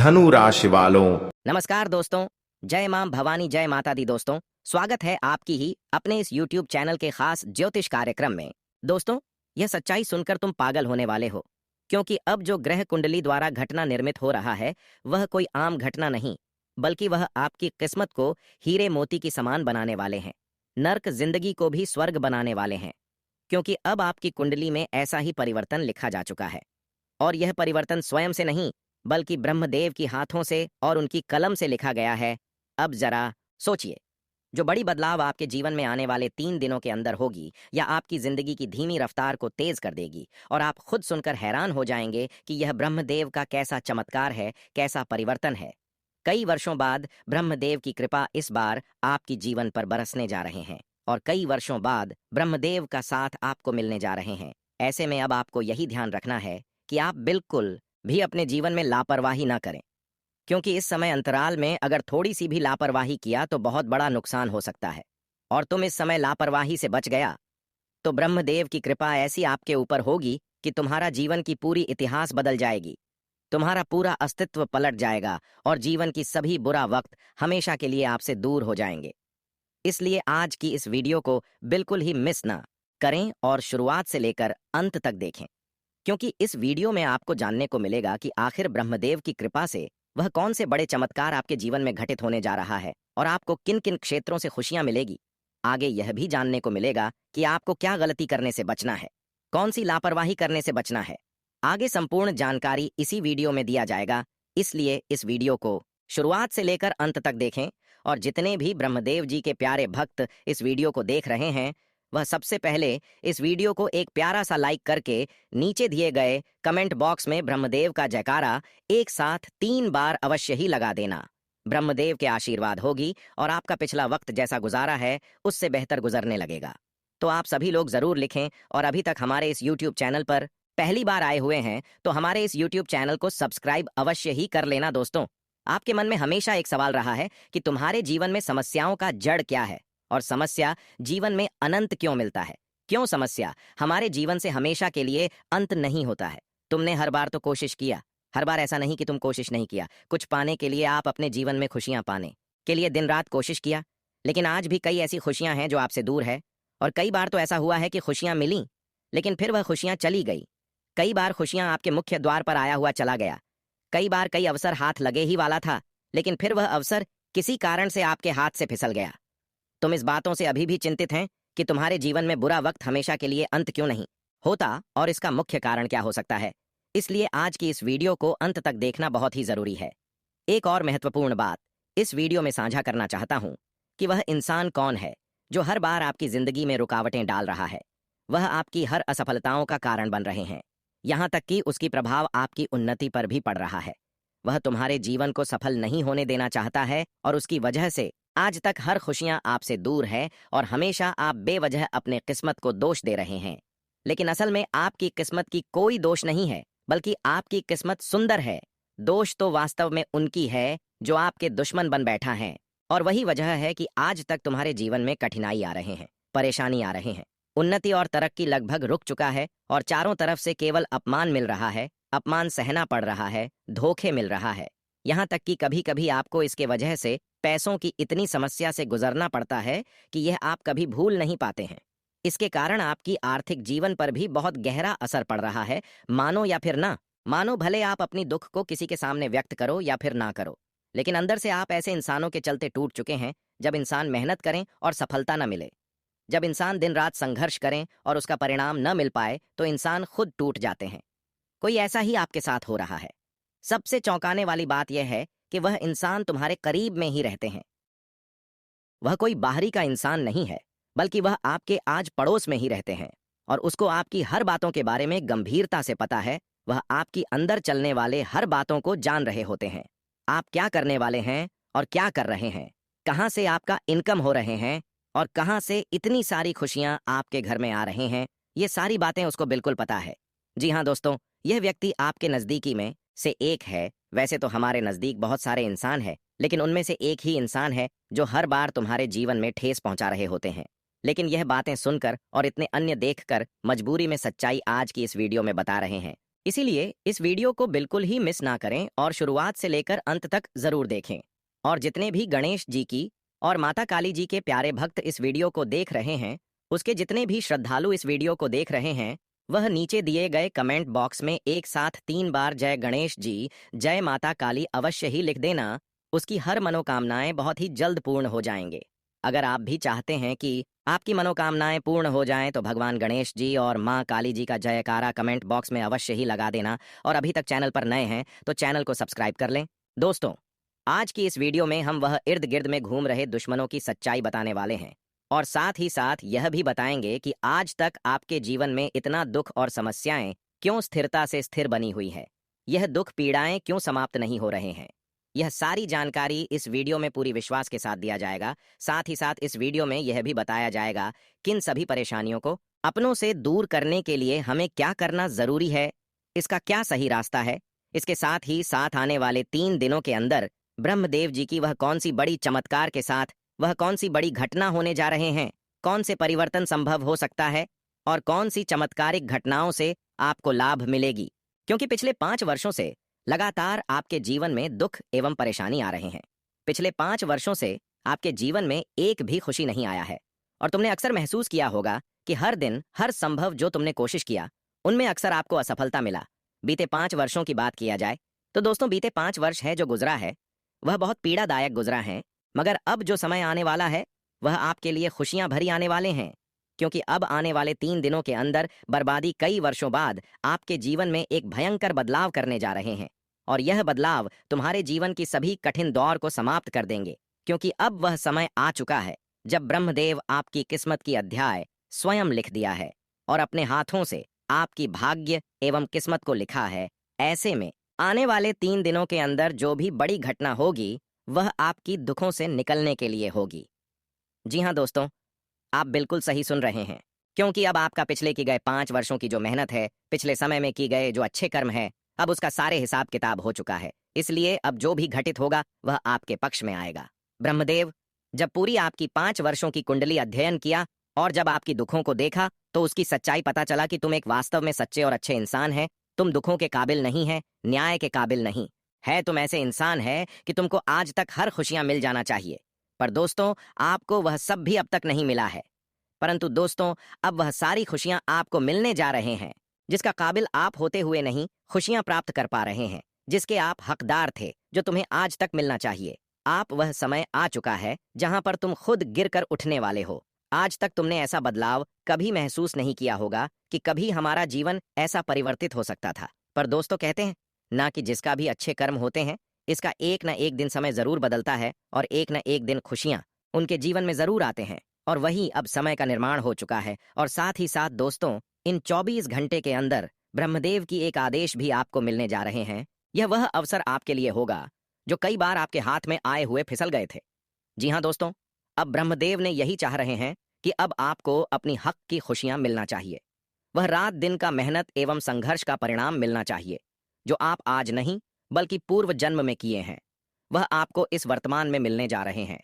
धनु राशि वालों। नमस्कार दोस्तों, जय मां भवानी, जय माता दी। दोस्तों, स्वागत है आपकी ही अपने इस YouTube चैनल के खास ज्योतिष कार्यक्रम में। दोस्तों, यह सच्चाई सुनकर तुम पागल होने वाले हो, क्योंकि अब जो ग्रह कुंडली द्वारा घटना निर्मित हो रहा है वह कोई आम घटना नहीं, बल्कि वह आपकी किस्मत को हीरे मोती की समान बनाने वाले हैं, नर्क जिंदगी को भी स्वर्ग बनाने वाले हैं। क्योंकि अब आपकी कुंडली में ऐसा ही परिवर्तन लिखा जा चुका है, और यह परिवर्तन स्वयं से नहीं बल्कि ब्रह्मदेव की हाथों से और उनकी कलम से लिखा गया है। अब जरा सोचिए, जो बड़ी बदलाव आपके जीवन में आने वाले 3 दिनों के अंदर होगी या आपकी जिंदगी की धीमी रफ्तार को तेज कर देगी, और आप खुद सुनकर हैरान हो जाएंगे कि यह ब्रह्मदेव का कैसा चमत्कार है, कैसा परिवर्तन है। कई वर्षों बाद ब्रह्मदेव की कृपा इस बार आपकी जीवन पर बरसने जा रहे हैं, और कई वर्षों बाद ब्रह्मदेव का साथ आपको मिलने जा रहे हैं। ऐसे में अब आपको यही ध्यान रखना है कि आप बिल्कुल भी अपने जीवन में लापरवाही ना करें, क्योंकि इस समय अंतराल में अगर थोड़ी सी भी लापरवाही किया तो बहुत बड़ा नुकसान हो सकता है। और तुम इस समय लापरवाही से बच गया तो ब्रह्मदेव की कृपा ऐसी आपके ऊपर होगी कि तुम्हारा जीवन की पूरी इतिहास बदल जाएगी, तुम्हारा पूरा अस्तित्व पलट जाएगा, और जीवन की सभी बुरा वक्त हमेशा के लिए आपसे दूर हो जाएंगे। इसलिए आज की इस वीडियो को बिल्कुल ही मिस ना करें और शुरुआत से लेकर अंत तक देखें, क्योंकि इस वीडियो में आपको जानने को मिलेगा कि आखिर ब्रह्मदेव की कृपा से वह कौन से बड़े चमत्कार आपके जीवन में घटित होने जा रहा है, और आपको किन किन क्षेत्रों से खुशियां मिलेगी। आगे यह भी जानने को मिलेगा कि आपको क्या गलती करने से बचना है, कौन सी लापरवाही करने से बचना है। आगे संपूर्ण जानकारी इसी वीडियो में दिया जाएगा, इसलिए इस वीडियो को शुरुआत से लेकर अंत तक देखें। और जितने भी ब्रह्मदेव जी के प्यारे भक्त इस वीडियो को देख रहे हैं, वह सबसे पहले इस वीडियो को एक प्यारा सा लाइक करके नीचे दिए गए कमेंट बॉक्स में ब्रह्मदेव का जयकारा एक साथ 3 बार अवश्य ही लगा देना। ब्रह्मदेव के आशीर्वाद होगी और आपका पिछला वक्त जैसा गुजारा है उससे बेहतर गुजरने लगेगा। तो आप सभी लोग जरूर लिखें, और अभी तक हमारे इस YouTube चैनल पर पहली बार आए हुए हैं तो हमारे इस YouTube चैनल को सब्सक्राइब अवश्य ही कर लेना। दोस्तों, आपके मन में हमेशा एक सवाल रहा है कि तुम्हारे जीवन में समस्याओं का जड़ क्या है, और समस्या जीवन में अनंत क्यों मिलता है। क्यों समस्या हमारे जीवन से हमेशा के लिए अंत नहीं होता है। तुमने हर बार तो कोशिश किया, हर बार ऐसा नहीं कि तुम कोशिश नहीं किया। कुछ पाने के लिए, आप अपने जीवन में खुशियां पाने के लिए दिन रात कोशिश किया, लेकिन आज भी कई ऐसी खुशियां हैं जो आपसे दूर है। और कई बार तो ऐसा हुआ है कि खुशियां मिली लेकिन फिर वह खुशियां चली गई। कई बार खुशियां आपके मुख्य द्वार पर आया हुआ चला गया। कई बार कई अवसर हाथ लगे ही वाला था, लेकिन फिर वह अवसर किसी कारण से आपके हाथ से फिसल गया। तुम इस बातों से अभी भी चिंतित हैं कि तुम्हारे जीवन में बुरा वक्त हमेशा के लिए अंत क्यों नहीं होता, और इसका मुख्य कारण क्या हो सकता है। इसलिए आज की इस वीडियो को अंत तक देखना बहुत ही जरूरी है। एक और महत्वपूर्ण बात इस वीडियो में साझा करना चाहता हूं कि वह इंसान कौन है जो हर बार आपकी जिंदगी में रुकावटें डाल रहा है। वह आपकी हर असफलताओं का कारण बन रहे हैं, यहां तक कि उसकी प्रभाव आपकी उन्नति पर भी पड़ रहा है। वह तुम्हारे जीवन को सफल नहीं होने देना चाहता है, और उसकी वजह से आज तक हर खुशियां आपसे दूर है, और हमेशा आप बेवजह अपने किस्मत को दोष दे रहे हैं। लेकिन असल में आपकी किस्मत की कोई दोष नहीं है, बल्कि आपकी किस्मत सुंदर है। दोष तो वास्तव में उनकी है जो आपके दुश्मन बन बैठा है, और वही वजह है कि आज तक तुम्हारे जीवन में कठिनाई आ रहे हैं, परेशानी आ रहे हैं। उन्नति और तरक्की लगभग रुक चुका है, और चारों तरफ से केवल अपमान मिल रहा है, अपमान सहना पड़ रहा है, धोखे मिल रहा है। यहाँ तक कि कभी कभी आपको इसके वजह से पैसों की इतनी समस्या से गुजरना पड़ता है कि यह आप कभी भूल नहीं पाते हैं। इसके कारण आपकी आर्थिक जीवन पर भी बहुत गहरा असर पड़ रहा है। मानो या फिर ना मानो, भले आप अपनी दुख को किसी के सामने व्यक्त करो या फिर ना करो, लेकिन अंदर से आप ऐसे इंसानों के चलते टूट चुके हैं। जब इंसान मेहनत करें और सफलता न मिले, जब इंसान दिन रात संघर्ष करें और उसका परिणाम न मिल पाए, तो इंसान खुद टूट जाते हैं। कोई ऐसा ही आपके साथ हो रहा है। सबसे चौंकाने वाली बात यह है कि वह इंसान तुम्हारे करीब में ही रहते हैं। वह कोई बाहरी का इंसान नहीं है, बल्कि वह आपके आज पड़ोस में ही रहते हैं, और उसको आपकी हर बातों के बारे में गंभीरता से पता है। वह आपकी अंदर चलने वाले हर बातों को जान रहे होते हैं। आप क्या करने वाले हैं और क्या कर रहे हैं, कहाँ से आपका इनकम हो रहे हैं, और कहाँ से इतनी सारी खुशियां आपके घर में आ रहे हैं, ये सारी बातें उसको बिल्कुल पता है। जी हाँ दोस्तों, यह व्यक्ति आपके नजदीकी में से एक है। वैसे तो हमारे नजदीक बहुत सारे इंसान हैं, लेकिन उनमें से एक ही इंसान है जो हर बार तुम्हारे जीवन में ठेस पहुंचा रहे होते हैं। लेकिन यह बातें सुनकर और इतने अन्य देखकर मजबूरी में सच्चाई आज की इस वीडियो में बता रहे हैं। इसीलिए इस वीडियो को बिल्कुल ही मिस ना करें और शुरुआत से लेकर अंत तक जरूर देखें। और जितने भी गणेश जी की और माता काली जी के प्यारे भक्त इस वीडियो को देख रहे हैं, उसके जितने भी श्रद्धालु इस वीडियो को देख रहे हैं, वह नीचे दिए गए कमेंट बॉक्स में एक साथ 3 बार जय गणेश जी, जय माता काली अवश्य ही लिख देना। उसकी हर मनोकामनाएं बहुत ही जल्द पूर्ण हो जाएंगे। अगर आप भी चाहते हैं कि आपकी मनोकामनाएं पूर्ण हो जाएं तो भगवान गणेश जी और माँ काली जी का जयकारा कमेंट बॉक्स में अवश्य ही लगा देना। और अभी तक चैनल पर नए हैं तो चैनल को सब्सक्राइब कर लें। दोस्तों, आज की इस वीडियो में हम वह इर्द गिर्द में घूम रहे दुश्मनों की सच्चाई बताने वाले हैं और साथ ही साथ यह भी बताएंगे कि आज तक आपके जीवन में इतना दुख और समस्याएं क्यों स्थिरता से स्थिर बनी हुई है, यह दुख पीड़ाएं क्यों समाप्त नहीं हो रहे हैं। यह सारी जानकारी इस वीडियो में पूरी विश्वास के साथ दिया जाएगा। साथ ही साथ इस वीडियो में यह भी बताया जाएगा किन सभी परेशानियों को अपनों से दूर करने के लिए हमें क्या करना जरूरी है, इसका क्या सही रास्ता है। इसके साथ ही साथ आने वाले 3 दिनों के अंदर ब्रह्मदेव जी की वह कौन सी बड़ी चमत्कार के साथ वह कौन सी बड़ी घटना होने जा रहे हैं, कौन से परिवर्तन संभव हो सकता है और कौन सी चमत्कारिक घटनाओं से आपको लाभ मिलेगी। क्योंकि पिछले 5 वर्षों से लगातार आपके जीवन में दुख एवं परेशानी आ रहे हैं। पिछले 5 वर्षों से आपके जीवन में एक भी खुशी नहीं आया है और तुमने अक्सर महसूस किया होगा कि हर दिन हर संभव जो तुमने कोशिश किया उनमें अक्सर आपको असफलता मिला। बीते 5 वर्षों की बात किया जाए तो दोस्तों, बीते 5 वर्ष है जो गुजरा है वह बहुत पीड़ादायक गुजरा है। मगर अब जो समय आने वाला है वह आपके लिए खुशियां भरी आने वाले हैं। क्योंकि अब आने वाले 3 दिनों के अंदर बर्बादी कई वर्षों बाद आपके जीवन में एक भयंकर बदलाव करने जा रहे हैं और यह बदलाव तुम्हारे जीवन की सभी कठिन दौर को समाप्त कर देंगे। क्योंकि अब वह समय आ चुका है जब ब्रह्मदेव आपकी किस्मत की अध्याय स्वयं लिख दिया है और अपने हाथों से आपकी भाग्य एवं किस्मत को लिखा है। ऐसे में आने वाले 3 दिनों के अंदर जो भी बड़ी घटना होगी वह आपकी दुखों से निकलने के लिए होगी। जी हाँ दोस्तों, आप बिल्कुल सही सुन रहे हैं। क्योंकि अब आपका पिछले की गए 5 वर्षों की जो मेहनत है, पिछले समय में की गए जो अच्छे कर्म है, अब उसका सारे हिसाब किताब हो चुका है। इसलिए अब जो भी घटित होगा वह आपके पक्ष में आएगा। ब्रह्मदेव जब पूरी आपकी 5 वर्षों की कुंडली अध्ययन किया और जब आपकी दुखों को देखा तो उसकी सच्चाई पता चला कि तुम एक वास्तव में सच्चे और अच्छे इंसान हैं। तुम दुखों के काबिल नहीं है, न्याय के काबिल नहीं है। तुम ऐसे इंसान है कि तुमको आज तक हर खुशियां मिल जाना चाहिए। पर दोस्तों, आपको वह सब भी अब तक नहीं मिला है। परंतु दोस्तों, अब वह सारी खुशियां आपको मिलने जा रहे हैं जिसका काबिल आप होते हुए नहीं खुशियां प्राप्त कर पा रहे हैं, जिसके आप हकदार थे, जो तुम्हें आज तक मिलना चाहिए। आप वह समय आ चुका है जहां पर तुम खुद गिरकर उठने वाले हो। आज तक तुमने ऐसा बदलाव कभी महसूस नहीं किया होगा कि कभी हमारा जीवन ऐसा परिवर्तित हो सकता था। पर दोस्तों, कहते हैं ना कि जिसका भी अच्छे कर्म होते हैं, इसका एक न एक दिन समय जरूर बदलता है और एक न एक दिन खुशियां उनके जीवन में जरूर आते हैं। और वही अब समय का निर्माण हो चुका है। और साथ ही साथ दोस्तों, इन 24 घंटे के अंदर ब्रह्मदेव की एक आदेश भी आपको मिलने जा रहे हैं। यह वह अवसर आपके लिए होगा जो कई बार आपके हाथ में आए हुए फिसल गए थे। जी हाँ दोस्तों, अब ब्रह्मदेव ने यही चाह रहे हैं कि अब आपको अपनी हक की खुशियां मिलना चाहिए। वह रात दिन का मेहनत एवं संघर्ष का परिणाम मिलना चाहिए जो आप आज नहीं बल्कि पूर्व जन्म में किए हैं। वह आपको इस वर्तमान में मिलने जा रहे हैं।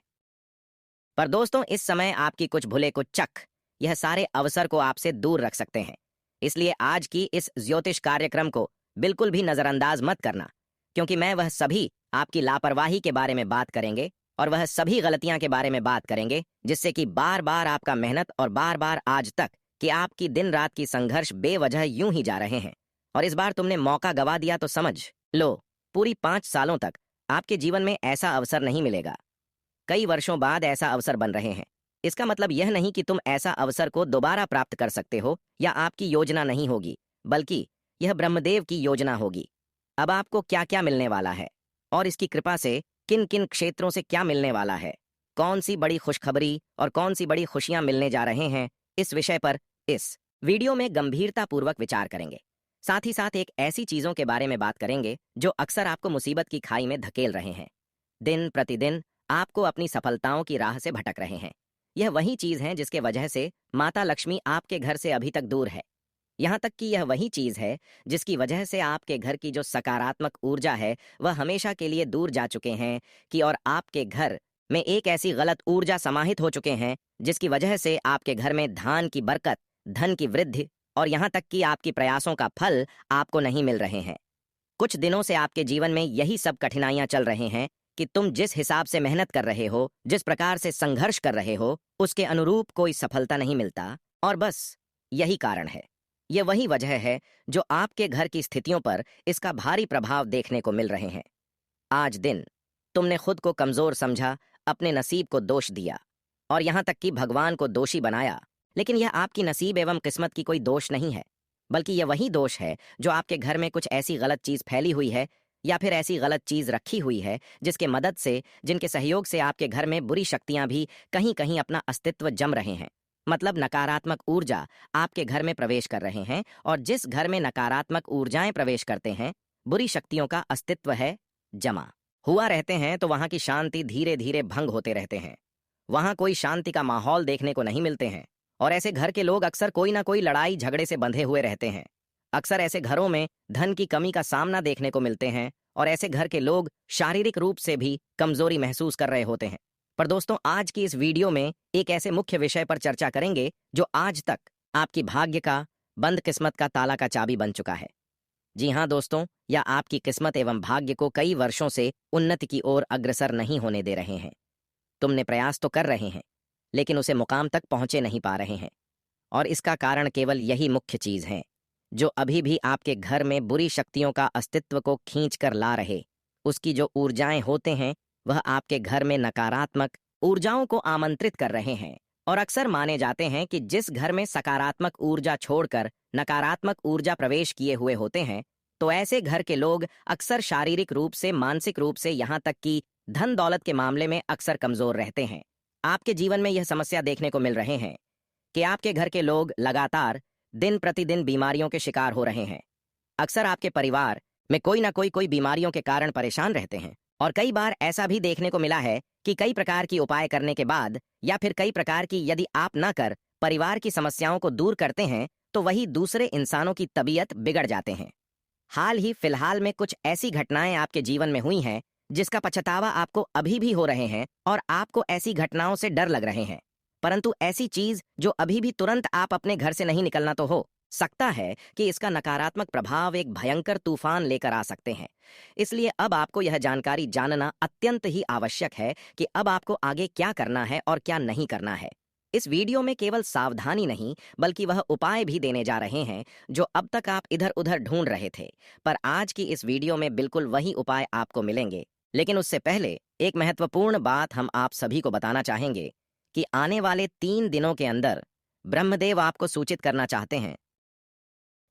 पर दोस्तों, इस समय आपकी कुछ भुले कुछ चक यह सारे अवसर को आपसे दूर रख सकते हैं। इसलिए आज की इस ज्योतिष कार्यक्रम को बिल्कुल भी नजरअंदाज मत करना। क्योंकि मैं वह सभी आपकी लापरवाही के बारे में बात करेंगे और वह सभी गलतियां के बारे में बात करेंगे जिससे कि बार बार आपका मेहनत और बार बार आज तक कि आपकी दिन रात की संघर्ष बेवजह यूं ही जा रहे हैं। और इस बार तुमने मौका गवा दिया तो समझ लो, पूरी 5 सालों तक आपके जीवन में ऐसा अवसर नहीं मिलेगा। कई वर्षों बाद ऐसा अवसर बन रहे हैं। इसका मतलब यह नहीं कि तुम ऐसा अवसर को दोबारा प्राप्त कर सकते हो या आपकी योजना नहीं होगी, बल्कि यह ब्रह्मदेव की योजना होगी। अब आपको क्या क्या मिलने वाला है और इसकी कृपा से किन किन क्षेत्रों से क्या मिलने वाला है, कौन सी बड़ी खुशखबरी और कौन सी बड़ी खुशियां मिलने जा रहे हैं, इस विषय पर इस वीडियो में गंभीरतापूर्वक विचार करेंगे। साथ ही साथ एक ऐसी चीजों के बारे में बात करेंगे जो अक्सर आपको मुसीबत की खाई में धकेल रहे हैं, दिन प्रतिदिन आपको अपनी सफलताओं की राह से भटक रहे हैं। यह वही चीज है जिसके वजह से माता लक्ष्मी आपके घर से अभी तक दूर है। यहाँ तक कि यह वही चीज है जिसकी वजह से आपके घर की जो सकारात्मक ऊर्जा है वह हमेशा के लिए दूर जा चुके हैं कि और आपके घर में एक ऐसी गलत ऊर्जा समाहित हो चुके हैं जिसकी वजह से आपके घर में धान की बरकत, धन की वृद्धि और यहाँ तक कि आपकी प्रयासों का फल आपको नहीं मिल रहे हैं। कुछ दिनों से आपके जीवन में यही सब कठिनाइयां चल रहे हैं कि तुम जिस हिसाब से मेहनत कर रहे हो, जिस प्रकार से संघर्ष कर रहे हो, उसके अनुरूप कोई सफलता नहीं मिलता। और बस यही कारण है, यह वही वजह है जो आपके घर की स्थितियों पर इसका भारी प्रभाव देखने को मिल रहे हैं। आज दिन तुमने खुद को कमजोर समझा, अपने नसीब को दोष दिया और यहां तक कि भगवान को दोषी बनाया। लेकिन यह आपकी नसीब एवं किस्मत की कोई दोष नहीं है, बल्कि यह वही दोष है जो आपके घर में कुछ ऐसी गलत चीज फैली हुई है या फिर ऐसी गलत चीज रखी हुई है जिसके मदद से, जिनके सहयोग से आपके घर में बुरी शक्तियां भी कहीं कहीं अपना अस्तित्व जम रहे हैं। मतलब नकारात्मक ऊर्जा आपके घर में प्रवेश कर रहे हैं, और जिस घर में नकारात्मक ऊर्जाएं प्रवेश करते हैं, बुरी शक्तियों का अस्तित्व है जमा हुआ रहते हैं, तो वहां की शांति धीरे धीरे भंग होते रहते हैं। वहां कोई शांति का माहौल देखने को नहीं मिलते हैं, और ऐसे घर के लोग अक्सर कोई ना कोई लड़ाई झगड़े से बंधे हुए रहते हैं। अक्सर ऐसे घरों में धन की कमी का सामना देखने को मिलते हैं, और ऐसे घर के लोग शारीरिक रूप से भी कमजोरी महसूस कर रहे होते हैं। पर दोस्तों, आज की इस वीडियो में एक ऐसे मुख्य विषय पर चर्चा करेंगे जो आज तक आपकी भाग्य का, बंद किस्मत का ताला का चाबी बन चुका है। जी हाँ दोस्तों, या आपकी किस्मत एवं भाग्य को कई वर्षों से उन्नति की ओर अग्रसर नहीं होने दे रहे हैं। तुमने प्रयास तो कर रहे हैं, लेकिन उसे मुकाम तक पहुंचे नहीं पा रहे हैं, और इसका कारण केवल यही मुख्य चीज है जो अभी भी आपके घर में बुरी शक्तियों का अस्तित्व को खींच कर ला रहे। उसकी जो ऊर्जाएं होते हैं, वह आपके घर में नकारात्मक ऊर्जाओं को आमंत्रित कर रहे हैं। और अक्सर माने जाते हैं कि जिस घर में सकारात्मक ऊर्जा छोड़कर नकारात्मक ऊर्जा प्रवेश किए हुए होते हैं, तो ऐसे घर के लोग अक्सर शारीरिक रूप से, मानसिक रूप से, यहाँ तक कि धन दौलत के मामले में अक्सर कमजोर रहते हैं। आपके जीवन में यह समस्या देखने को मिल रहे हैं कि आपके घर के लोग लगातार दिन प्रतिदिन बीमारियों के शिकार हो रहे हैं। अक्सर आपके परिवार में कोई ना कोई बीमारियों के कारण परेशान रहते हैं, और कई बार ऐसा भी देखने को मिला है कि कई प्रकार की उपाय करने के बाद, या फिर कई प्रकार की यदि आप न कर परिवार की समस्याओं को दूर करते हैं, तो वही दूसरे इंसानों की तबीयत बिगड़ जाते हैं। हाल ही फिलहाल में कुछ ऐसी घटनाएं आपके जीवन में हुई हैं जिसका पछतावा आपको अभी भी हो रहे हैं, और आपको ऐसी घटनाओं से डर लग रहे हैं। परंतु ऐसी चीज जो अभी भी तुरंत आप अपने घर से नहीं निकलना तो हो सकता है कि इसका नकारात्मक प्रभाव एक भयंकर तूफान लेकर आ सकते हैं। इसलिए अब आपको यह जानकारी जानना अत्यंत ही आवश्यक है कि अब आपको आगे क्या करना है और क्या नहीं करना है। इस वीडियो में केवल सावधानी नहीं, बल्कि वह उपाय भी देने जा रहे हैं जो अब तक आप इधर उधर ढूंढ रहे थे। पर आज की इस वीडियो में बिल्कुल वही उपाय आपको मिलेंगे। लेकिन उससे पहले एक महत्वपूर्ण बात हम आप सभी को बताना चाहेंगे कि आने वाले 3 दिनों के अंदर ब्रह्मदेव आपको सूचित करना चाहते हैं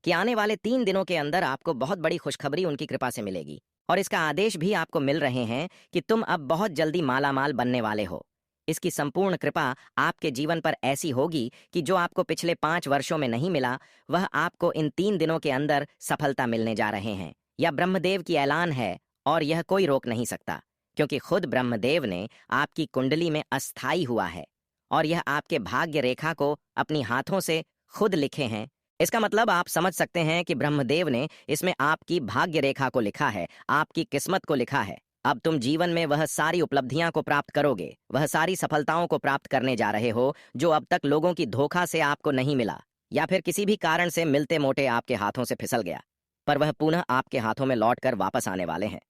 कि आने वाले 3 दिनों के अंदर आपको बहुत बड़ी खुशखबरी उनकी कृपा से मिलेगी, और इसका आदेश भी आपको मिल रहे हैं कि तुम अब बहुत जल्दी मालामाल बनने वाले हो। इसकी संपूर्ण कृपा आपके जीवन पर ऐसी होगी कि जो आपको पिछले 5 वर्षों में नहीं मिला, वह आपको इन 3 दिनों के अंदर सफलता मिलने जा रहे हैं। यह ब्रह्मदेव की ऐलान है, और यह कोई रोक नहीं सकता, क्योंकि खुद ब्रह्मदेव ने आपकी कुंडली में अस्थायी हुआ है, और यह आपके भाग्य रेखा को अपनी हाथों से खुद लिखे हैं। इसका मतलब आप समझ सकते हैं कि ब्रह्मदेव ने इसमें आपकी भाग्य रेखा को लिखा है, आपकी किस्मत को लिखा है। अब तुम जीवन में वह सारी उपलब्धियां को प्राप्त करोगे, वह सारी सफलताओं को प्राप्त करने जा रहे हो जो अब तक लोगों की धोखा से आपको नहीं मिला, या फिर किसी भी कारण से मिलते मोटे आपके हाथों से फिसल गया, पर वह पुनः आपके हाथों में लौट कर वापस आने वाले हैं।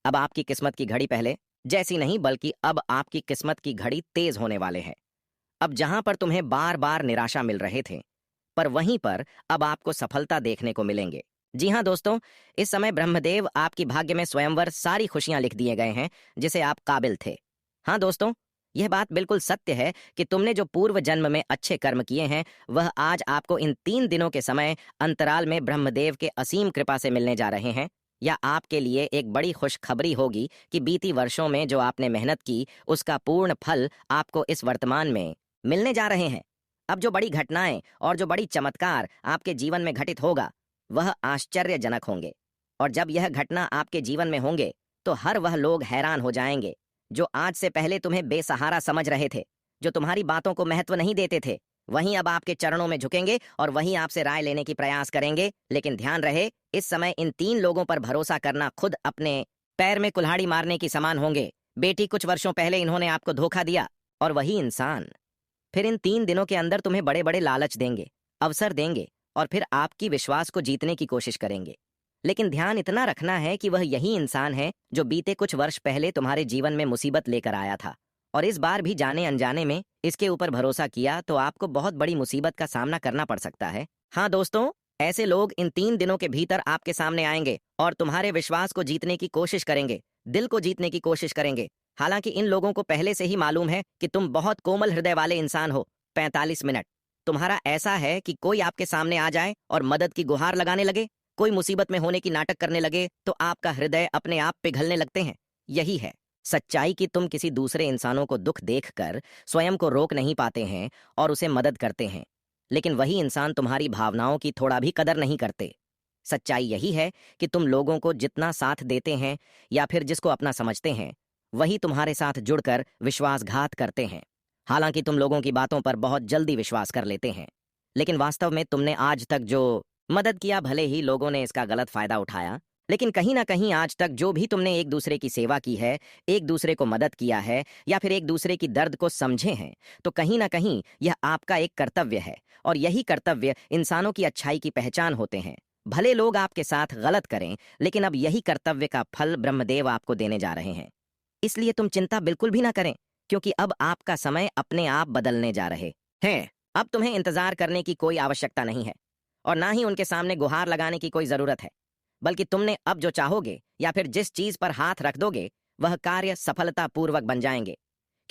अब आपकी किस्मत की घड़ी पहले जैसी नहीं, बल्कि अब आपकी किस्मत की घड़ी तेज होने वाले हैं। अब जहां पर तुम्हें बार बार निराशा मिल रहे थे, पर वहीं पर अब आपको सफलता देखने को मिलेंगे। जी हाँ दोस्तों, इस समय ब्रह्मदेव आपकी भाग्य में स्वयंवर सारी खुशियां लिख दिए गए हैं जिसे आप काबिल थे। हाँ दोस्तों, यह बात बिल्कुल सत्य है कि तुमने जो पूर्व जन्म में अच्छे कर्म किए हैं, वह आज आपको इन 3 दिनों के समय अंतराल में ब्रह्मदेव के असीम कृपा से मिलने जा रहे हैं। या आपके लिए एक बड़ी खुशखबरी होगी कि बीती वर्षों में जो आपने मेहनत की, उसका पूर्ण फल आपको इस वर्तमान में मिलने जा रहे हैं। अब जो बड़ी घटनाएं और जो बड़ी चमत्कार आपके जीवन में घटित होगा, वह आश्चर्यजनक होंगे। और जब यह घटना आपके जीवन में होंगे, तो हर वह लोग हैरान हो जाएंगे जो आज से पहले तुम्हें बेसहारा समझ रहे थे, जो तुम्हारी बातों को महत्व नहीं देते थे। वहीं अब आपके चरणों में झुकेंगे और वहीं आपसे राय लेने की प्रयास करेंगे। लेकिन ध्यान रहे, इस समय इन 3 लोगों पर भरोसा करना खुद अपने पैर में कुल्हाड़ी मारने की समान होंगे। बेटी, कुछ वर्षों पहले इन्होंने आपको धोखा दिया, और वही इंसान फिर इन 3 दिनों के अंदर तुम्हें बड़े बड़े लालच देंगे, अवसर देंगे, और फिर आपकी विश्वास को जीतने की कोशिश करेंगे। लेकिन ध्यान इतना रखना है कि वह यही इंसान है जो बीते कुछ वर्ष पहले तुम्हारे जीवन में मुसीबत लेकर आया था, और इस बार भी जाने अनजाने में इसके ऊपर भरोसा किया तो आपको बहुत बड़ी मुसीबत का सामना करना पड़ सकता है। हाँ दोस्तों, ऐसे लोग इन 3 दिनों के भीतर आपके सामने आएंगे और तुम्हारे विश्वास को जीतने की कोशिश करेंगे, दिल को जीतने की कोशिश करेंगे। हालांकि इन लोगों को पहले से ही मालूम है कि तुम बहुत कोमल हृदय वाले इंसान हो। 45 मिनट तुम्हारा ऐसा है कि कोई आपके सामने आ जाए और मदद की गुहार लगाने लगे, कोई मुसीबत में होने की नाटक करने लगे तो आपका हृदय अपने आप पिघलने लगते हैं। यही है सच्चाई कि तुम किसी दूसरे इंसानों को दुख देखकर स्वयं को रोक नहीं पाते हैं और उसे मदद करते हैं, लेकिन वही इंसान तुम्हारी भावनाओं की थोड़ा भी कदर नहीं करते। सच्चाई यही है कि तुम लोगों को जितना साथ देते हैं या फिर जिसको अपना समझते हैं, वही तुम्हारे साथ जुड़कर विश्वासघात करते हैं। हालांकि तुम लोगों की बातों पर बहुत जल्दी विश्वास कर लेते हैं, लेकिन वास्तव में तुमने आज तक जो मदद किया, भले ही लोगों ने इसका गलत फायदा उठाया, लेकिन कहीं ना कहीं आज तक जो भी तुमने एक दूसरे की सेवा की है, एक दूसरे को मदद किया है या फिर एक दूसरे की दर्द को समझे हैं, तो कहीं ना कहीं यह आपका एक कर्तव्य है, और यही कर्तव्य इंसानों की अच्छाई की पहचान होते हैं। भले लोग आपके साथ गलत करें, लेकिन अब यही कर्तव्य का फल ब्रह्मदेव आपको देने जा रहे हैं। इसलिए तुम चिंता बिल्कुल भी ना करें, क्योंकि अब आपका समय अपने आप बदलने जा रहे हैं। अब तुम्हें इंतजार करने की कोई आवश्यकता नहीं है और ना ही उनके सामने गुहार लगाने की कोई जरूरत है, बल्कि तुमने अब जो चाहोगे या फिर जिस चीज पर हाथ रख दोगे वह कार्य सफलतापूर्वक बन जाएंगे,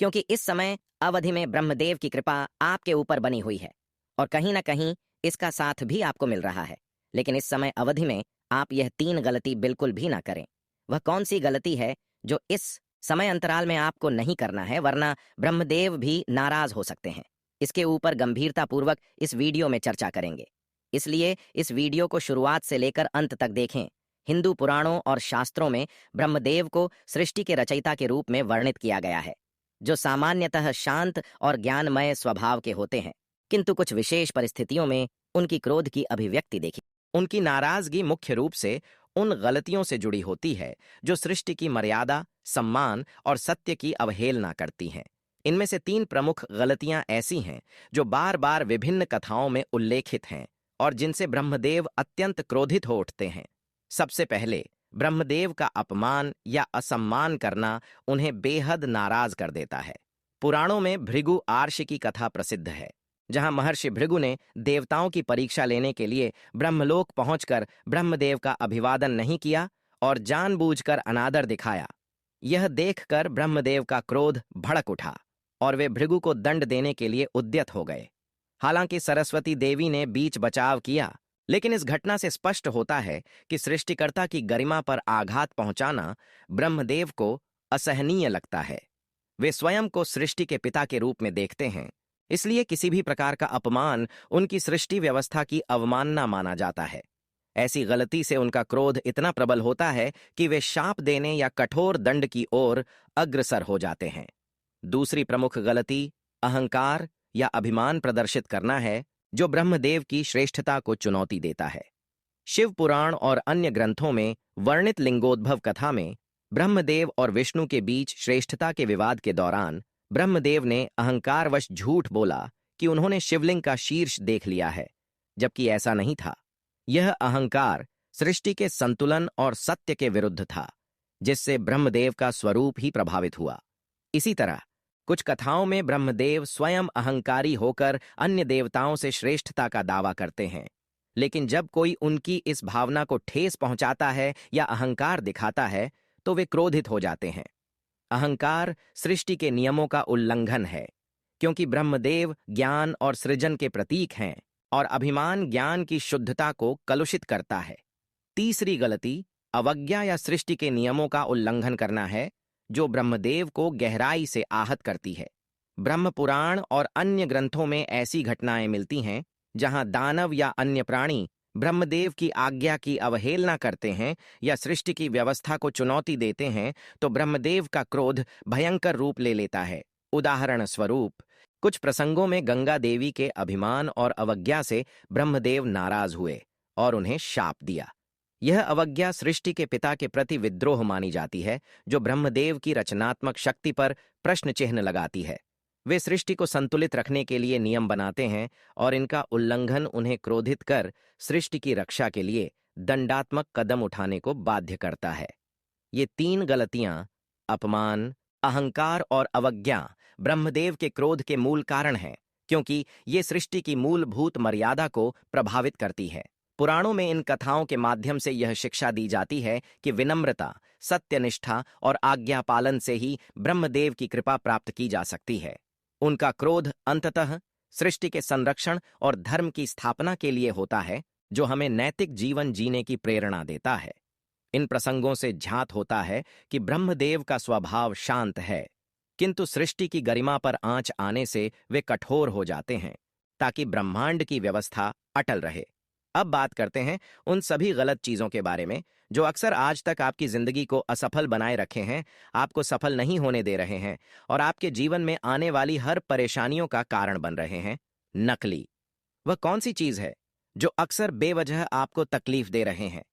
क्योंकि इस समय अवधि में ब्रह्मदेव की कृपा आपके ऊपर बनी हुई है और कहीं ना कहीं इसका साथ भी आपको मिल रहा है। लेकिन इस समय अवधि में आप यह 3 गलती बिल्कुल भी ना करें। वह कौन सी गलती है जो इस समय अंतराल में आपको नहीं करना है, वरना ब्रह्मदेव भी नाराज हो सकते हैं। इसके ऊपर गंभीरतापूर्वक इस वीडियो में चर्चा करेंगे, इसलिए इस वीडियो को शुरुआत से लेकर अंत तक देखें। हिंदू पुराणों और शास्त्रों में ब्रह्मदेव को सृष्टि के रचयिता के रूप में वर्णित किया गया है, जो सामान्यतः शांत और ज्ञानमय स्वभाव के होते हैं, किंतु कुछ विशेष परिस्थितियों में उनकी क्रोध की अभिव्यक्ति देखी। उनकी नाराजगी मुख्य रूप से उन गलतियों से जुड़ी होती है जो सृष्टि की मर्यादा, सम्मान और सत्य की अवहेलना करती हैं। इनमें से 3 प्रमुख गलतियां ऐसी हैं जो बार बार विभिन्न कथाओं में उल्लेखित हैं और जिनसे ब्रह्मदेव अत्यंत क्रोधित हो उठते हैं। सबसे पहले, ब्रह्मदेव का अपमान या असम्मान करना उन्हें बेहद नाराज कर देता है। पुराणों में भृगु आर्ष की कथा प्रसिद्ध है, जहां महर्षि भृगु ने देवताओं की परीक्षा लेने के लिए ब्रह्मलोक पहुंचकर ब्रह्मदेव का अभिवादन नहीं किया और जानबूझकर अनादर दिखाया। यह देखकर ब्रह्मदेव का क्रोध भड़क उठा और वे भृगु को दंड देने के लिए उद्यत हो गए। हालांकि सरस्वती देवी ने बीच बचाव किया, लेकिन इस घटना से स्पष्ट होता है कि सृष्टिकर्ता की गरिमा पर आघात पहुंचाना ब्रह्मदेव को असहनीय लगता है। वे स्वयं को सृष्टि के पिता के रूप में देखते हैं, इसलिए किसी भी प्रकार का अपमान उनकी सृष्टि व्यवस्था की अवमानना माना जाता है। ऐसी गलती से उनका क्रोध इतना प्रबल होता है कि वे शाप देने या कठोर दंड की ओर अग्रसर हो जाते हैं। दूसरी प्रमुख गलती अहंकार या अभिमान प्रदर्शित करना है, जो ब्रह्मदेव की श्रेष्ठता को चुनौती देता है। शिव पुराण और अन्य ग्रंथों में वर्णित लिंगोद्भव कथा में ब्रह्मदेव और विष्णु के बीच श्रेष्ठता के विवाद के दौरान ब्रह्मदेव ने अहंकारवश झूठ बोला कि उन्होंने शिवलिंग का शीर्ष देख लिया है, जबकि ऐसा नहीं था। यह अहंकार सृष्टि के संतुलन और सत्य के विरुद्ध था, जिससे ब्रह्मदेव का स्वरूप ही प्रभावित हुआ। इसी तरह कुछ कथाओं में ब्रह्मदेव स्वयं अहंकारी होकर अन्य देवताओं से श्रेष्ठता का दावा करते हैं, लेकिन जब कोई उनकी इस भावना को ठेस पहुंचाता है या अहंकार दिखाता है तो वे क्रोधित हो जाते हैं। अहंकार सृष्टि के नियमों का उल्लंघन है, क्योंकि ब्रह्मदेव ज्ञान और सृजन के प्रतीक हैं और अभिमान ज्ञान की शुद्धता को कलुषित करता है। तीसरी गलती अवज्ञा या सृष्टि के नियमों का उल्लंघन करना है, जो ब्रह्मदेव को गहराई से आहत करती है। ब्रह्म पुराण और अन्य ग्रंथों में ऐसी घटनाएं मिलती हैं जहां दानव या अन्य प्राणी ब्रह्मदेव की आज्ञा की अवहेलना करते हैं या सृष्टि की व्यवस्था को चुनौती देते हैं, तो ब्रह्मदेव का क्रोध भयंकर रूप ले लेता है। उदाहरण स्वरूप, कुछ प्रसंगों में गंगा देवी के अभिमान और अवज्ञा से ब्रह्मदेव नाराज हुए और उन्हें शाप दिया। यह अवज्ञा सृष्टि के पिता के प्रति विद्रोह मानी जाती है, जो ब्रह्मदेव की रचनात्मक शक्ति पर प्रश्न चिन्ह लगाती है। वे सृष्टि को संतुलित रखने के लिए नियम बनाते हैं और इनका उल्लंघन उन्हें क्रोधित कर सृष्टि की रक्षा के लिए दंडात्मक कदम उठाने को बाध्य करता है। ये तीन गलतियां, अपमान, अहंकार और अवज्ञा, ब्रह्मदेव के क्रोध के मूल कारण हैं, क्योंकि ये सृष्टि की मूलभूत मर्यादा को प्रभावित करती है। पुराणों में इन कथाओं के माध्यम से यह शिक्षा दी जाती है कि विनम्रता, सत्यनिष्ठा और आज्ञा पालन से ही ब्रह्मदेव की कृपा प्राप्त की जा सकती है। उनका क्रोध अंततः सृष्टि के संरक्षण और धर्म की स्थापना के लिए होता है, जो हमें नैतिक जीवन जीने की प्रेरणा देता है। इन प्रसंगों से झात होता है कि ब्रह्मदेव का स्वभाव शांत है, किंतु सृष्टि की गरिमा पर आंच आने से वे कठोर हो जाते हैं, ताकि ब्रह्मांड की व्यवस्था अटल रहे। अब बात करते हैं उन सभी गलत चीजों के बारे में जो अक्सर आज तक आपकी जिंदगी को असफल बनाए रखे हैं, आपको सफल नहीं होने दे रहे हैं और आपके जीवन में आने वाली हर परेशानियों का कारण बन रहे हैं। नकली। वह कौन सी चीज है जो अक्सर बेवजह आपको तकलीफ दे रहे हैं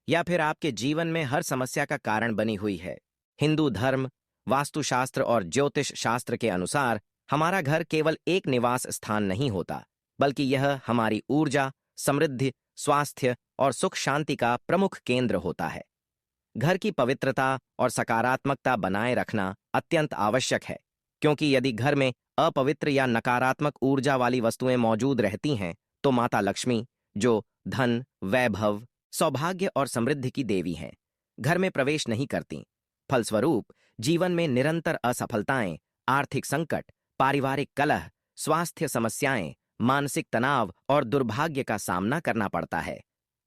या फिर आपके जीवन में हर समस्या का कारण बनी हुई है? हिंदू धर्म, वास्तुशास्त्र और ज्योतिष शास्त्र के अनुसार हमारा घर केवल एक निवास स्थान नहीं होता, बल्कि यह हमारी ऊर्जा, समृद्धि, स्वास्थ्य और सुख शांति का प्रमुख केंद्र होता है। घर की पवित्रता और सकारात्मकता बनाए रखना अत्यंत आवश्यक है, क्योंकि यदि घर में अपवित्र या नकारात्मक ऊर्जा वाली वस्तुएं मौजूद रहती हैं, तो माता लक्ष्मी, जो धन, वैभव, सौभाग्य और समृद्धि की देवी हैं, घर में प्रवेश नहीं करती। फलस्वरूप जीवन में निरंतर असफलताएं, आर्थिक संकट, पारिवारिक कलह, स्वास्थ्य समस्याएं, मानसिक तनाव और दुर्भाग्य का सामना करना पड़ता है।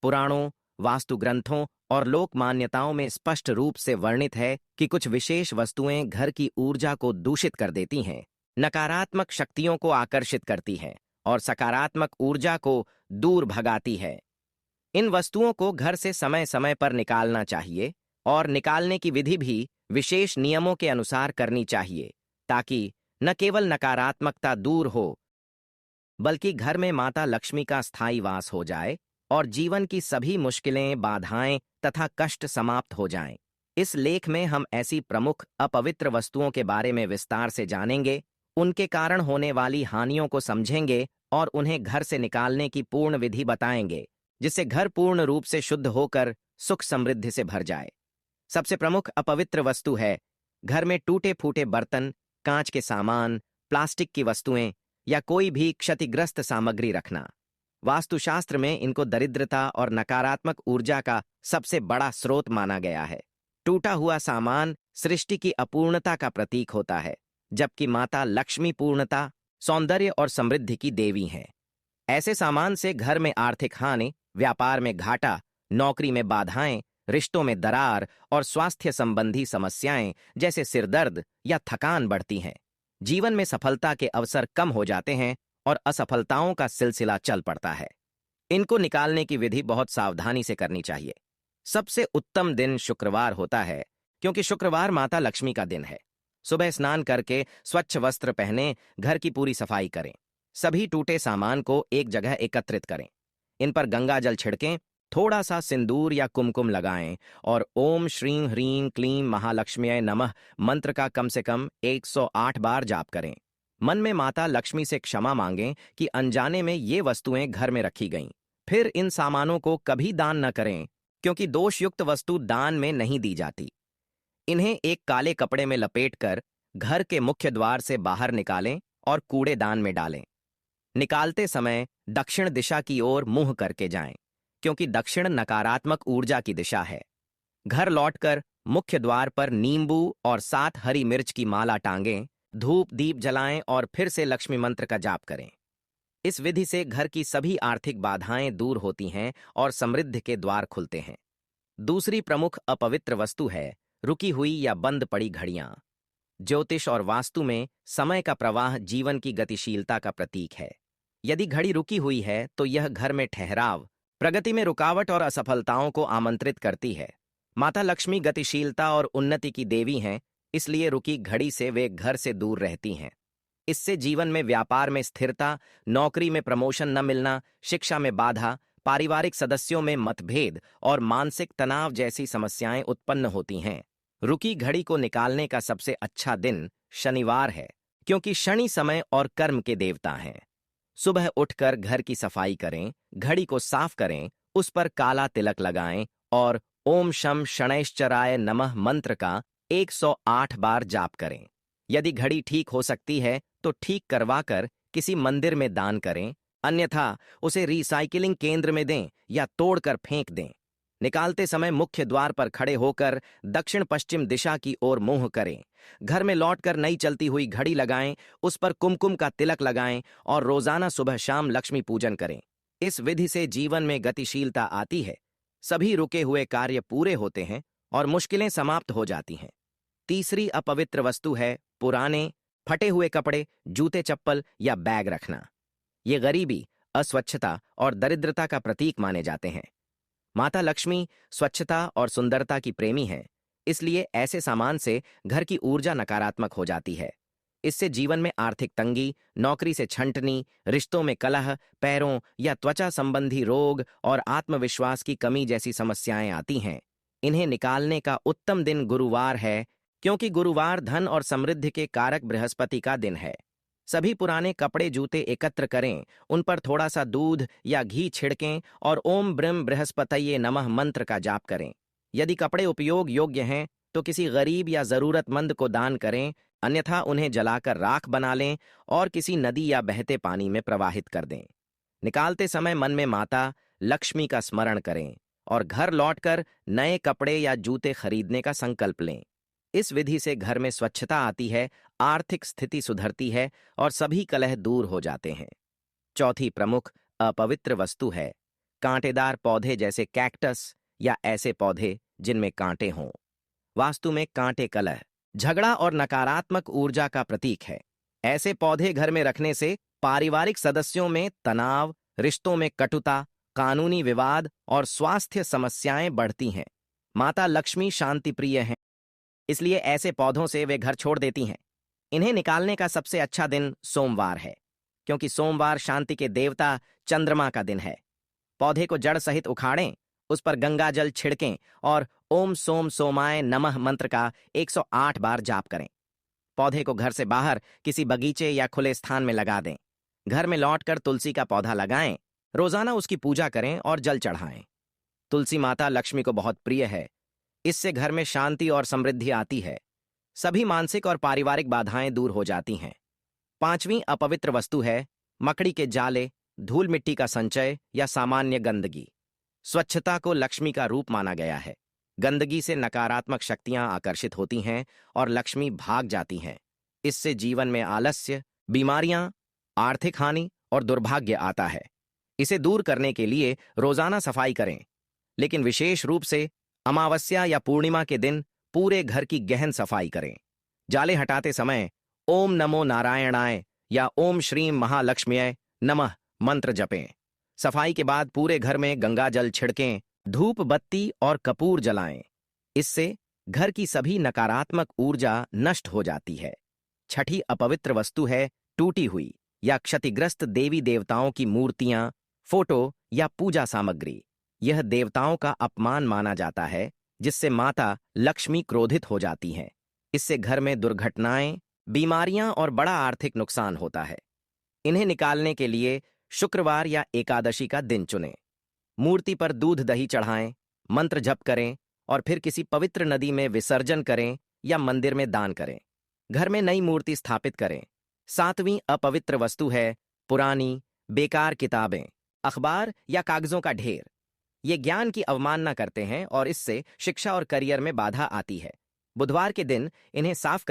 पुराणों, वास्तु ग्रंथों और लोक मान्यताओं में स्पष्ट रूप से वर्णित है कि कुछ विशेष वस्तुएं घर की ऊर्जा को दूषित कर देती हैं, नकारात्मक शक्तियों को आकर्षित करती हैं और सकारात्मक ऊर्जा को दूर भगाती है। इन वस्तुओं को घर से समय समय पर निकालना चाहिए और निकालने की विधि भी विशेष नियमों के अनुसार करनी चाहिए, ताकि न केवल नकारात्मकता दूर हो, बल्कि घर में माता लक्ष्मी का स्थायी वास हो जाए और जीवन की सभी मुश्किलें, बाधाएं तथा कष्ट समाप्त हो जाएं। इस लेख में हम ऐसी प्रमुख अपवित्र वस्तुओं के बारे में विस्तार से जानेंगे, उनके कारण होने वाली हानियों को समझेंगे और उन्हें घर से निकालने की पूर्ण विधि बताएंगे, जिससे घर पूर्ण रूप से शुद्ध होकर सुख समृद्धि से भर जाए। सबसे प्रमुख अपवित्र वस्तु है घर में टूटे फूटे बर्तन, कांच के सामान, प्लास्टिक की वस्तुएं या कोई भी क्षतिग्रस्त सामग्री रखना। वास्तुशास्त्र में इनको दरिद्रता और नकारात्मक ऊर्जा का सबसे बड़ा स्रोत माना गया है। टूटा हुआ सामान सृष्टि की अपूर्णता का प्रतीक होता है, जबकि माता लक्ष्मी पूर्णता, सौंदर्य और समृद्धि की देवी हैं। ऐसे सामान से घर में आर्थिक हानि, व्यापार में घाटा, नौकरी में बाधाएं, रिश्तों में दरार और स्वास्थ्य संबंधी समस्याएं जैसे सिरदर्द या थकान बढ़ती हैं। जीवन में सफलता के अवसर कम हो जाते हैं और असफलताओं का सिलसिला चल पड़ता है। इनको निकालने की विधि बहुत सावधानी से करनी चाहिए। सबसे उत्तम दिन शुक्रवार होता है, क्योंकि शुक्रवार माता लक्ष्मी का दिन है। सुबह स्नान करके स्वच्छ वस्त्र पहने घर की पूरी सफाई करें। सभी टूटे सामान को एक जगह एकत्रित करें। इन पर गंगा जल छिड़कें, थोड़ा सा सिंदूर या कुमकुम लगाएं और ओम श्रीं ह्रीं क्लीं महालक्ष्म्यै नमः मंत्र का कम से कम 108 बार जाप करें। मन में माता लक्ष्मी से क्षमा मांगें कि अनजाने में ये वस्तुएं घर में रखी गईं। फिर इन सामानों को कभी दान न करें, क्योंकि दोषयुक्त वस्तु दान में नहीं दी जाती। इन्हें एक काले कपड़े में लपेटकर घर के मुख्य द्वार से बाहर निकालें और कूड़ेदान में डालें। निकालते समय दक्षिण दिशा की ओर मुंह करके जाएं, क्योंकि दक्षिण नकारात्मक ऊर्जा की दिशा है। घर लौटकर मुख्य द्वार पर नींबू और 7 हरी मिर्च की माला टांगें, धूप दीप जलाएं और फिर से लक्ष्मी मंत्र का जाप करें। इस विधि से घर की सभी आर्थिक बाधाएं दूर होती हैं और समृद्धि के द्वार खुलते हैं। दूसरी प्रमुख अपवित्र वस्तु है रुकी हुई या बंद पड़ी घड़ियां। ज्योतिष और वास्तु में समय का प्रवाह जीवन की गतिशीलता का प्रतीक है। यदि घड़ी रुकी हुई है तो यह घर में ठहराव, प्रगति में रुकावट और असफलताओं को आमंत्रित करती है। माता लक्ष्मी गतिशीलता और उन्नति की देवी हैं, इसलिए रुकी घड़ी से वे घर से दूर रहती हैं। इससे जीवन में व्यापार में स्थिरता, नौकरी में प्रमोशन न मिलना, शिक्षा में बाधा, पारिवारिक सदस्यों में मतभेद और मानसिक तनाव जैसी समस्याएं उत्पन्न होती हैं। रुकी घड़ी को निकालने का सबसे अच्छा दिन शनिवार है, क्योंकि शनि समय और कर्म के देवता हैं। सुबह उठकर घर की सफाई करें, घड़ी को साफ करें, उस पर काला तिलक लगाएं और ओम शम शनैश्चराय नमः मंत्र का 108 बार जाप करें। यदि घड़ी ठीक हो सकती है तो ठीक करवाकर किसी मंदिर में दान करें, अन्यथा उसे रिसाइकिलिंग केंद्र में दें या तोड़कर फेंक दें। निकालते समय मुख्य द्वार पर खड़े होकर दक्षिण पश्चिम दिशा की ओर मुंह करें। घर में लौटकर नई चलती हुई घड़ी लगाएं, उस पर कुमकुम का तिलक लगाएं और रोजाना सुबह शाम लक्ष्मी पूजन करें। इस विधि से जीवन में गतिशीलता आती है, सभी रुके हुए कार्य पूरे होते हैं और मुश्किलें समाप्त हो जाती हैं। तीसरी अपवित्र वस्तु है पुराने फटे हुए कपड़े, जूते चप्पल या बैग रखना। ये गरीबी, अस्वच्छता और दरिद्रता का प्रतीक माने जाते हैं। माता लक्ष्मी स्वच्छता और सुंदरता की प्रेमी है, इसलिए ऐसे सामान से घर की ऊर्जा नकारात्मक हो जाती है। इससे जीवन में आर्थिक तंगी, नौकरी से छंटनी, रिश्तों में कलह, पैरों या त्वचा संबंधी रोग और आत्मविश्वास की कमी जैसी समस्याएं आती हैं। इन्हें निकालने का उत्तम दिन गुरुवार है, क्योंकि गुरुवार धन और समृद्धि के कारक बृहस्पति का दिन है। सभी पुराने कपड़े जूते एकत्र करें, उन पर थोड़ा सा दूध या घी छिड़कें और ओम ब्रह्म बृहस्पतये नमः मंत्र का जाप करें। यदि कपड़े उपयोग योग्य हैं तो किसी गरीब या जरूरतमंद को दान करें, अन्यथा उन्हें जलाकर राख बना लें और किसी नदी या बहते पानी में प्रवाहित कर दें। निकालते समय मन में माता लक्ष्मी का स्मरण करें और घर लौटकर नए कपड़े या जूते खरीदने का संकल्प लें। इस विधि से घर में स्वच्छता आती है, आर्थिक स्थिति सुधरती है और सभी कलह दूर हो जाते हैं। चौथी प्रमुख अपवित्र वस्तु है कांटेदार पौधे, जैसे कैक्टस या ऐसे पौधे जिनमें कांटे हों। वास्तु में कांटे कलह, झगड़ा और नकारात्मक ऊर्जा का प्रतीक है। ऐसे पौधे घर में रखने से पारिवारिक सदस्यों में तनाव, रिश्तों में कटुता, कानूनी विवाद और स्वास्थ्य समस्याएं बढ़ती हैं। माता लक्ष्मी शांति प्रिय हैं, इसलिए ऐसे पौधों से वे घर छोड़ देती हैं। इन्हें निकालने का सबसे अच्छा दिन सोमवार है, क्योंकि सोमवार शांति के देवता चंद्रमा का दिन है। पौधे को जड़ सहित उखाड़ें, उस पर गंगा जल छिड़कें और ओम सोम सोमाय नमः मंत्र का 108 बार जाप करें। पौधे को घर से बाहर किसी बगीचे या खुले स्थान में लगा दें। घर में लौटकर तुलसी का पौधा लगाएं, रोजाना उसकी पूजा करें और जल चढ़ाएं। तुलसी माता लक्ष्मी को बहुत प्रिय है, इससे घर में शांति और समृद्धि आती है। सभी मानसिक और पारिवारिक बाधाएं दूर हो जाती हैं। पांचवीं अपवित्र वस्तु है मकड़ी के जाले, धूल मिट्टी का संचय या सामान्य गंदगी। स्वच्छता को लक्ष्मी का रूप माना गया है। गंदगी से नकारात्मक शक्तियां आकर्षित होती हैं और लक्ष्मी भाग जाती हैं। इससे जीवन में आलस्य, बीमारियां, आर्थिक हानि और दुर्भाग्य आता है। इसे दूर करने के लिए रोजाना सफाई करें, लेकिन विशेष रूप से अमावस्या या पूर्णिमा के दिन पूरे घर की गहन सफाई करें। जाले हटाते समय ओम नमो नारायणाय या ओम श्रीम महालक्ष्म्यै नमः मंत्र जपें। सफाई के बाद पूरे घर में गंगा जल छिड़कें, धूप बत्ती और कपूर जलाएं। इससे घर की सभी नकारात्मक ऊर्जा नष्ट हो जाती है। छठी अपवित्र वस्तु है टूटी हुई या क्षतिग्रस्त देवी देवताओं की मूर्तियां, फोटो या पूजा सामग्री। यह देवताओं का अपमान माना जाता है, जिससे माता लक्ष्मी क्रोधित हो जाती हैं। इससे घर में दुर्घटनाएं, बीमारियां और बड़ा आर्थिक नुकसान होता है। इन्हें निकालने के लिए शुक्रवार या एकादशी का दिन चुनें। मूर्ति पर दूध दही चढ़ाएं, मंत्र जप करें और फिर किसी पवित्र नदी में विसर्जन करें या मंदिर में दान करें। घर में नई मूर्ति स्थापित करें। सातवीं अपवित्र वस्तु है पुरानी बेकार किताबें, अखबार या कागजों का ढेर। ये ज्ञान की अवमानना करते हैं और इससे शिक्षा और करियर में बाधा आती है। बुधवार के दिन इन्हें साफ कर